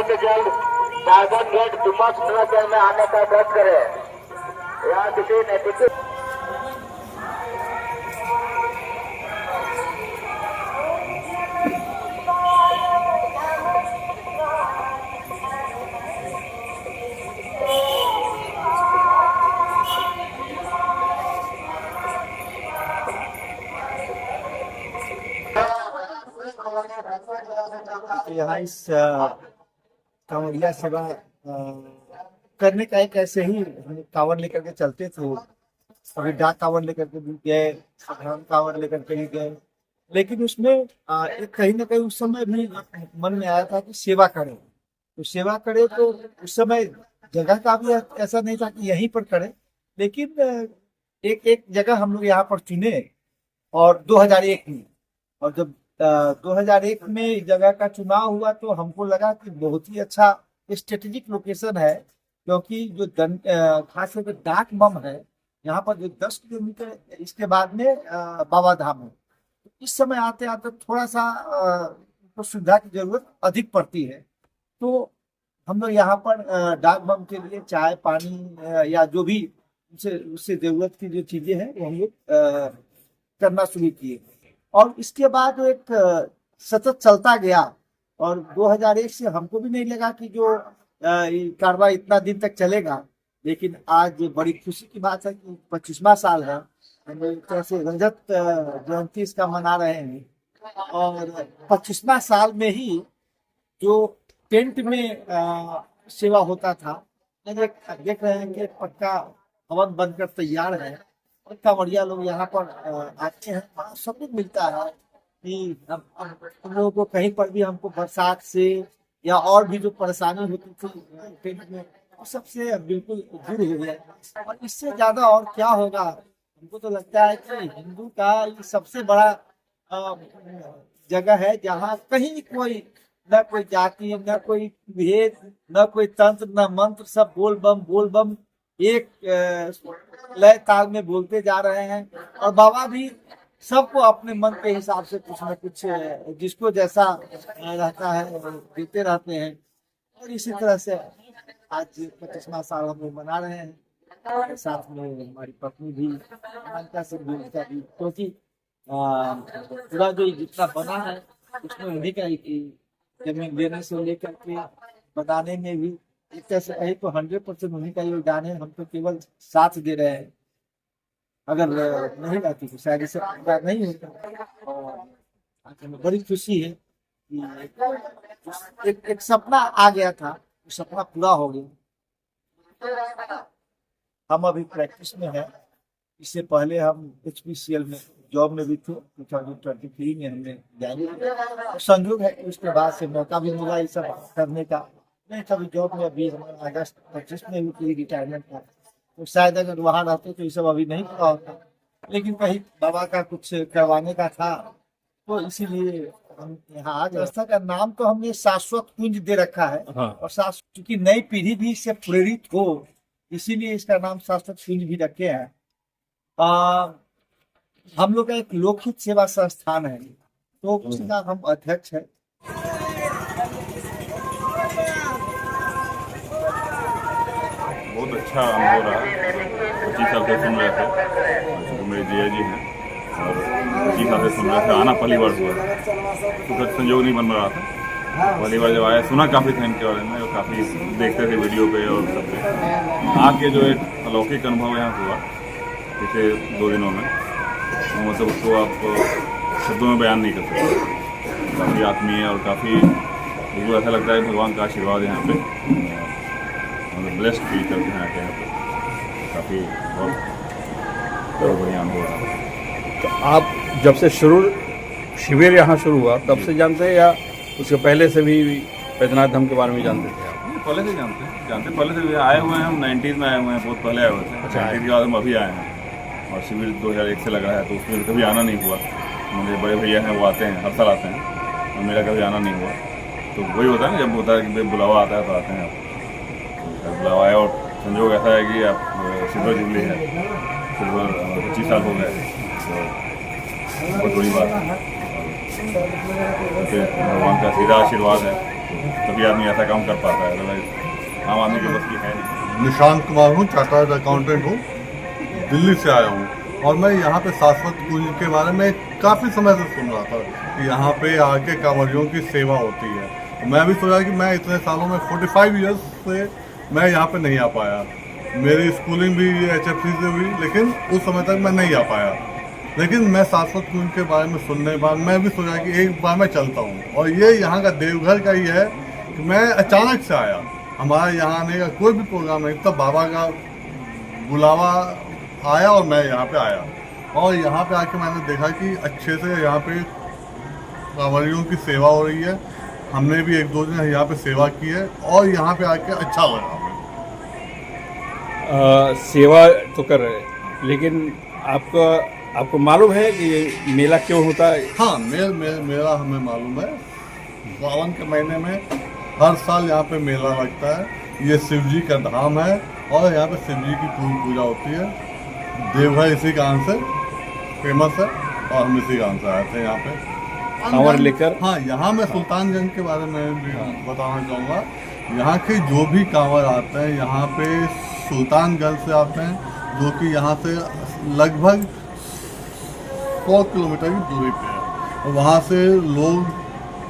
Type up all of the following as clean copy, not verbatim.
से जल्द tiger gate Dumas नगर में आने का प्रयास करें। यहाँ किसी नैतिक यहाँ इस कांवड़िया सेवा करने का एक ऐसे ही हम कांवड़ लेकर के चलते थे। कभी डाक कांवड़ लेकर के भी गए, साधारण कांवड़ लेकर के भी गए, लेकिन उसमें एक कहीं ना कहीं उस समय भी मन में आया था कि सेवा करें। तो सेवा करें तो उस समय जगह का भी ऐसा नहीं था कि यहीं पर करें, लेकिन एक एक जगह हम लोग यहाँ पर चुने। और 2001 में, और जब 2001 में जगह का चुनाव हुआ तो हमको लगा कि बहुत ही अच्छा स्ट्रेटेजिक लोकेशन है, क्योंकि जो खास करके डाक बम है यहाँ पर जो 10 किलोमीटर इसके बाद में बाबा धाम है। तो इस समय आते आते थोड़ा सा तो सुविधा की जरूरत अधिक पड़ती है। तो हम लोग यहाँ पर डाक बम के लिए चाय पानी या जो भी उससे जरूरत की जो चीजें हैं वो हम लोग करना शुरू किए। और इसके बाद एक सतत चलता गया। और 2001 से हमको भी नहीं लगा कि जो कार्रवाई इतना दिन तक चलेगा, लेकिन आज बड़ी खुशी की बात है कि 25वां साल है। हम एक तरह से रजत जयंती इसका मना रहे हैं। और 25वां साल में ही जो टेंट में सेवा होता था, देख रहे हैं कि पक्का भवन बनकर तैयार है। कांवड़िया लोग यहाँ पर आते हैं, बड़ा सुकून मिलता है कि हम लोगों को कहीं पर भी हमको बरसात से या और भी जो परेशानी होती थी टेंट में, वो सबसे बिल्कुल दूर हो गया। और इससे ज्यादा और क्या होगा। हमको तो लगता है कि हिंदू का ये सबसे बड़ा जगह है जहाँ कहीं कोई न कोई जाति, न कोई भेद, न कोई तंत्र, न मंत्र, सब बोल बम एक लय ताल में बोलते जा रहे हैं। और बाबा भी सबको अपने मन के हिसाब से कुछ न कुछ जिसको जैसा रहता है देते रहते हैं। और इसी तरह से आज 25वां साल हम लोग मना रहे हैं। साथ में हमारी पत्नी भी, मानता से भी, उसका भी, क्योंकि पूरा जो जितना बना है उसमें उन्हीं का जमीन देने से लेकर के बनाने में भी एक तरह से कहीं तो 100% उन्हीं का योगदान है। हम तो केवल साथ दे रहे हैं। अगर नहीं रहती तो शायद इसे नहीं होता। और आज हमें बड़ी खुशी है कि एक सपना आ गया था, वो सपना पूरा हो गया। हम अभी प्रैक्टिस में हैं। इससे पहले हम HPCL में जॉब में भी थे। 2023 में हमने ज्वाइन, संयोग है उसके बाद से मौका भी मिला ये सब करने का। नहीं कभी जॉब में अभी हमारा अगस्त 25 में भी रिटायरमेंट था, तो शायद अगर वहाँ रहते तो ये सब अभी नहीं पूरा होता। लेकिन कहीं बाबा का कुछ करवाने का था, तो इसीलिए हम यहाँ आज व्यवस्था का नाम तो हमने शाश्वत कुंज दे रखा है। हाँ। और क्योंकि नई पीढ़ी भी इससे प्रेरित हो, इसीलिए इसका नाम शाश्वत कुंज भी रखे हैं। हम लोग का एक लोकहित सेवा संस्थान है, तो उसका हम अध्यक्ष है। बहुत अच्छा अनुभव रहा। 25 साल से सुन रहे थे, क्योंकि मेरे जिया जी हैं और 25 साल से सुन रहे थे। आना पहली बार हुआ, सुखद संयोग नहीं बन रहा था। पहली बार जब आया सुना काफ़ी था इनके बारे में, और काफ़ी देखते थे वीडियो पे और सब पे। आके जो एक अलौकिक अनुभव यहाँ हुआ पिछले 2 दिनों में, मतलब उसको आप शब्दों में बयान नहीं कर सकते। काफ़ी आत्मीय और काफ़ी बिल्कुल ऐसा लगता है भगवान का आशीर्वाद यहाँ पे, मतलब ब्लेस्ड फील करते हैं आके यहाँ पे। काफ़ी बहुत बढ़िया अनुभव रहा। तो आप जब से शिविर यहाँ शुरू हुआ तब से जानते हैं या उसके पहले से भी बैद्यनाथ धाम के बारे में जानते थे आप? पहले से जानते पहले से आए हुए हैं। हम 90s में आए हुए हैं, बहुत पहले आए हुए थे। अच्छा, 90s के बाद हम अभी आए हैं। और शिविर 2001 से लगा है, तो उसमें कभी आना नहीं हुआ। मेरे बड़े भैया हैं, वो आते हैं, हर साल आते हैं, और मेरा कभी आना नहीं हुआ। तो वही होता है ना, जब होता है कि भाई बुलावा आता है तो आते हैं आप। तो बुलावा है, और संजोग ऐसा है कि आप सिल्वर जुबली है, सिल्वर 25 साल हो गए, तो बहुत बड़ी बात है। भगवान का सीधा आशीर्वाद है। तो तभी आदमी ऐसा काम कर पाता है, अदरवाइज आम आदमी के बस की है नहीं। निशांत कुमार हूँ, चार्टर्ड अकाउंटेंट हूँ, दिल्ली से आया हूँ। और मैं यहाँ पे शाश्वत कुंज के बारे में काफ़ी समय से सुन रहा था कि यहाँ पे आके कांवरियों की सेवा होती है। मैं भी सोचा कि मैं इतने सालों में 45 ईयर्स से मैं यहाँ पे नहीं आ पाया। मेरी स्कूलिंग भी HFC से हुई, लेकिन उस समय तक मैं नहीं आ पाया। लेकिन मैं शाश्वत कुंज के बारे में सुनने के बाद मैं भी सोचा कि एक बार मैं चलता हूँ। और ये यहाँ का देवघर का ही है कि मैं अचानक से आया, हमारे यहाँ आने का कोई भी प्रोग्राम नहीं, तब बाबा का बुलावा आया और मैं यहाँ पे आया। और यहाँ पे आके मैंने देखा कि अच्छे से यहाँ पे कांवरियों की सेवा हो रही है। हमने भी 1-2 दिन यहाँ पे सेवा की है और यहाँ पे आके अच्छा लगा हमें। सेवा तो कर रहे हैं, लेकिन आपको मालूम है कि ये मेला क्यों होता है? हाँ, मेरा हमें मालूम है। सावन के महीने में हर साल यहाँ पे मेला लगता है। ये शिव जी का धाम है और यहाँ पे शिव जी की पूजा होती है। देवघर इसी कारण से फेमस है और हम इसी कारण से आए थे यहाँ पे कांवर लेकर। हाँ, यहाँ मैं सुल्तानगंज के बारे में भी बताना चाहूँगा। यहाँ के जो भी कांवर आते हैं यहाँ पे सुल्तानगंज से आते हैं, जो कि यहाँ से लगभग 100 किलोमीटर की दूरी पे है। और वहाँ से लोग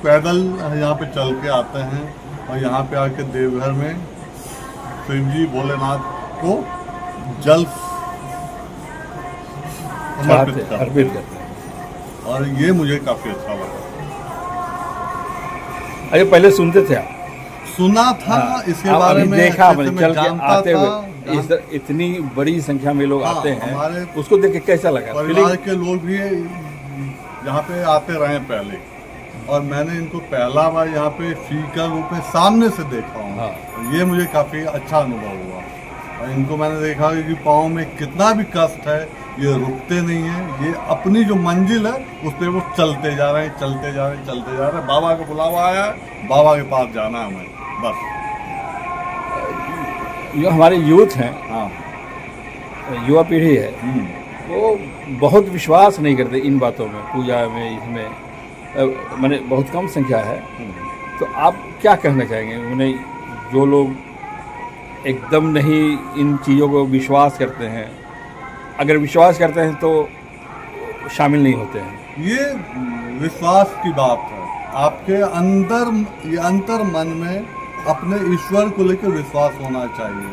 पैदल यहाँ पे चल के आते हैं और यहाँ पे आके देवघर में शिव जी भोलेनाथ को जल समर्पित करते हैं। और ये मुझे काफ़ी अच्छा लगा। अरे पहले सुनते थे आप? सुना था इसके अब बारे अभी में, देखा अच्छे से मैंने मैं चल के जानता आते था। हुए इतनी बड़ी संख्या में लोग हाँ, आते हैं, हमारे उसको देख के कैसा लगा? परिवार के लोग भी यहाँ पे आते रहे पहले, और मैंने इनको पहला बार यहाँ पे फिजिकल रूप में सामने से देखा हूँ। हाँ। ये मुझे काफ़ी अच्छा अनुभव हुआ। और इनको मैंने देखा कि पाँव में कितना भी कष्ट है, ये रुकते नहीं है। ये अपनी जो मंजिल है उस पर वो चलते जा रहे हैं, चलते जा रहे हैं, चलते जा रहे हैं। बाबा का बुलावा आया है, बाबा के पास जाना है हमें, बस। जो हमारे यूथ हैं, हाँ। युवा पीढ़ी है, वो बहुत विश्वास नहीं करते इन बातों में, पूजा में, इसमें माने बहुत कम संख्या है। तो आप क्या कहना चाहेंगे उन्हें, जो लोग एकदम नहीं इन चीज़ों को विश्वास करते हैं? अगर विश्वास करते हैं तो शामिल नहीं होते हैं। ये विश्वास की बात है। आपके अंदर, ये अंतर मन में अपने ईश्वर को लेकर विश्वास होना चाहिए।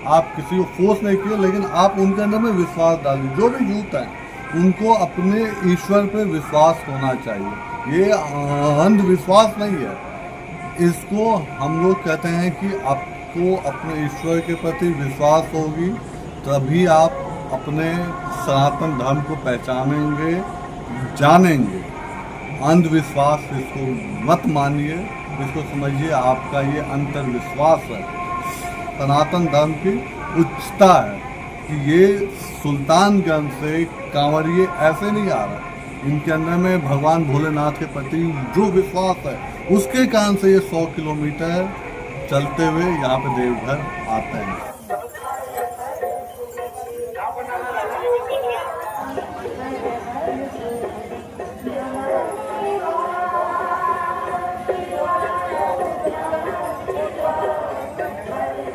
आप किसी को फोर्स नहीं किए, लेकिन आप उनके अंदर में विश्वास डालिए। जो भी यूथ हैं उनको अपने ईश्वर पे विश्वास होना चाहिए। ये अंधविश्वास नहीं है। इसको हम लोग कहते हैं कि आपको अपने ईश्वर के प्रति विश्वास होगी, तभी आप अपने सनातन धर्म को पहचानेंगे, जानेंगे। अंधविश्वास इसको मत मानिए, इसको समझिए आपका ये अंतर्विश्वास है। सनातन धर्म की उच्चता है कि ये सुल्तानगंज से कांवरिये ऐसे नहीं आ रहे। इनके अंदर में भगवान भोलेनाथ के प्रति जो विश्वास है, उसके कारण से ये 100 किलोमीटर चलते हुए यहाँ पे देवघर आते हैं।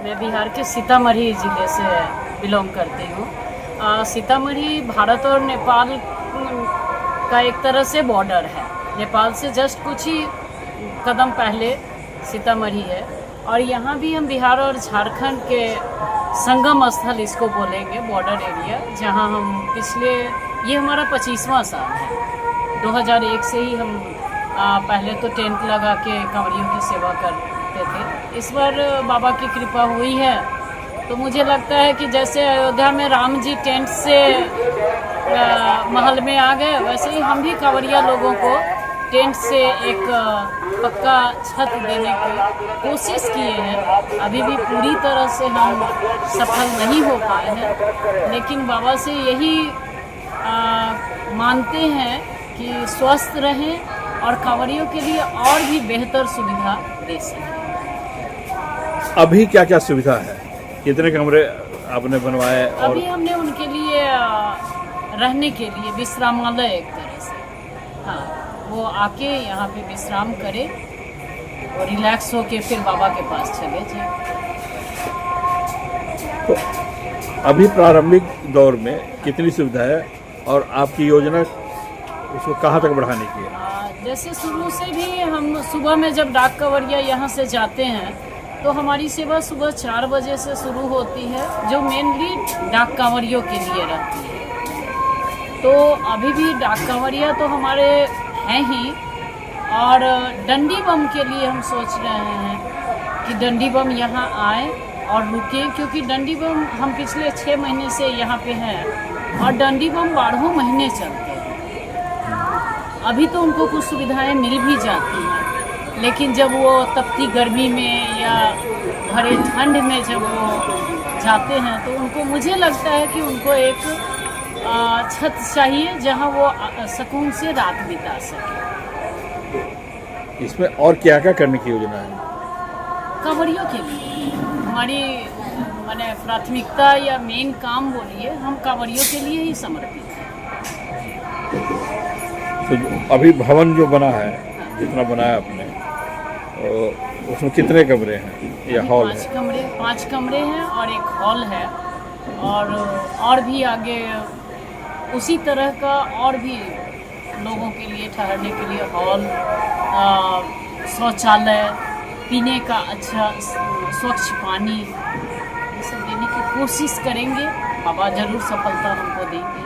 मैं बिहार के सीतामढ़ी ज़िले से बिलोंग करती हूँ। सीतामढ़ी भारत और नेपाल का एक तरह से बॉर्डर है। नेपाल से जस्ट कुछ ही कदम पहले सीतामढ़ी है, और यहाँ भी हम बिहार और झारखंड के संगम स्थल इसको बोलेंगे, बॉर्डर एरिया, जहाँ हम ये हमारा 25वां साल है। 2001 से ही हम पहले तो टेंट लगा के कांवरियों की सेवा करते थे। इस बार बाबा की कृपा हुई है, तो मुझे लगता है कि जैसे अयोध्या में राम जी टेंट से महल में आ गए, वैसे ही हम भी कांवरिया लोगों को टेंट से एक पक्का छत देने की कोशिश किए हैं। अभी भी पूरी तरह से हम सफल नहीं हो पाए हैं, लेकिन बाबा से यही मानते हैं कि स्वस्थ रहें और कांवरियों के लिए और भी बेहतर सुविधा दे सकें। अभी क्या क्या सुविधा है? कितने कमरे आपने बनवाए? और अभी हमने उनके लिए रहने के लिए विश्रामालय एक तरह से, हाँ, वो आके यहाँ पे विश्राम करे और रिलैक्स होके फिर बाबा के पास चले जाए। तो अभी प्रारंभिक दौर में कितनी सुविधा है और आपकी योजना उसको कहाँ तक बढ़ाने की है? जैसे शुरू से भी हम सुबह में जब डाक कवरिया यहाँ से जाते हैं तो हमारी सेवा सुबह 4 बजे से शुरू होती है, जो मेनली डाक कांवरियों के लिए रहती है। तो अभी भी डाक कांवरिया तो हमारे हैं ही, और डंडी बम के लिए हम सोच रहे हैं कि डंडी बम यहाँ आए और रुकें, क्योंकि डंडी बम हम पिछले 6 महीने से यहाँ पे हैं और डंडी बम 12 महीने चलते हैं। अभी तो उनको कुछ सुविधाएं मिल भी जाती हैं, लेकिन जब वो तपती गर्मी में या भरे ठंड में जब वो जाते हैं तो उनको, मुझे लगता है कि उनको एक छत चाहिए जहां वो सुकून से रात बिता सके। इसमें और क्या क्या करने की योजना है? कांवरियों के लिए हमारी माने प्राथमिकता या मेन काम बोलिए, हम कांवरियों के लिए ही समर्पित हैं। तो अभी भवन जो बना है, जितना बना है आपने, उसमें कितने कमरे हैं या हॉल है? 5 कमरे हैं और एक हॉल है, और भी आगे उसी तरह का और भी लोगों के लिए ठहरने के लिए हॉल, शौचालय, पीने का अच्छा स्वच्छ पानी, ये सब देने की कोशिश करेंगे। बाबा जरूर सफलता हमको देंगे।